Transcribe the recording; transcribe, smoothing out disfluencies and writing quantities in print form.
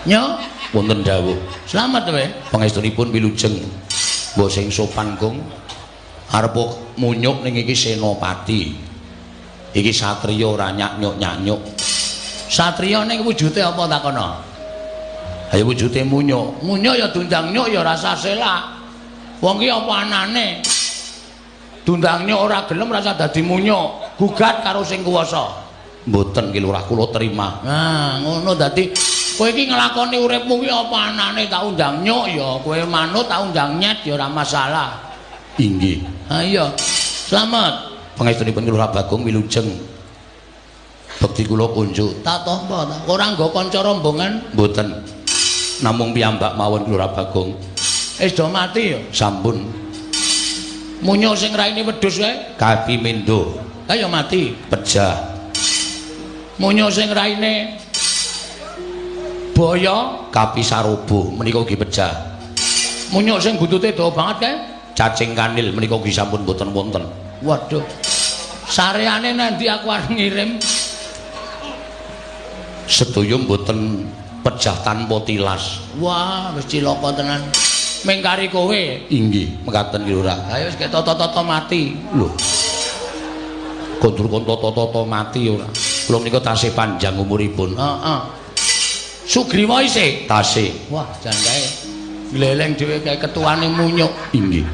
Nyo, wonten dawuh. selamat wae. Pangestunipun wilujeng. Mbok sing sopan Kong. Arep munyuk ning iki senopati. Iki satriya ora nyanyuk-nyanyuk. Satriya ning wujude apa takono? Ayo wujude munyuk. Munyuk ya dundang nyuk ya rasa selak. Wong ki apa anane? Dundang nyuk ora gelem rasa dadi munyuk. Gugat karo sing kuwasa. Mboten ki lurah kula terima. Nah, ngono dadi kowe iki nglakoni uripmu ki apa anane tak undang nyuk ya, kowe manut tak undang nyet ya ora masalah. Inggih. Ha iya. Selamat. Pangestunipun Lurah Bagong wilujeng. Bekti kula kunjuk. Tak tampa ta. Ora nggo kanca rombongan. Mboten. Namung piyambak mawon Lurah Bagong. Wis do mati ya. Sampun. Munyuk sing raine wedhus wae. Kapimindo. Kaya mati. Pejah. Munyuk sing raine boyo. Kapisarobo menika ugi pejah. Munyuk sing buntute dawa banget kae. Cacing kanil menika ugi sampun boten wonten. Waduh. Sareane nanti aku arep ngirim. Sedaya mboten pejah tanpa tilas. Wah, wis cilaka tenan. Mengkari kowe. Inggih, mekaten ki Lurah. Ayo wis toto-toto mati. Lho. Kondur kon toto-toto mati ora. Kula menika tasih panjang umuripun. Heeh. Sugriwa isih Tasih. wah jan kae gleleng dhewe kae ketuane munyuk. Inggih.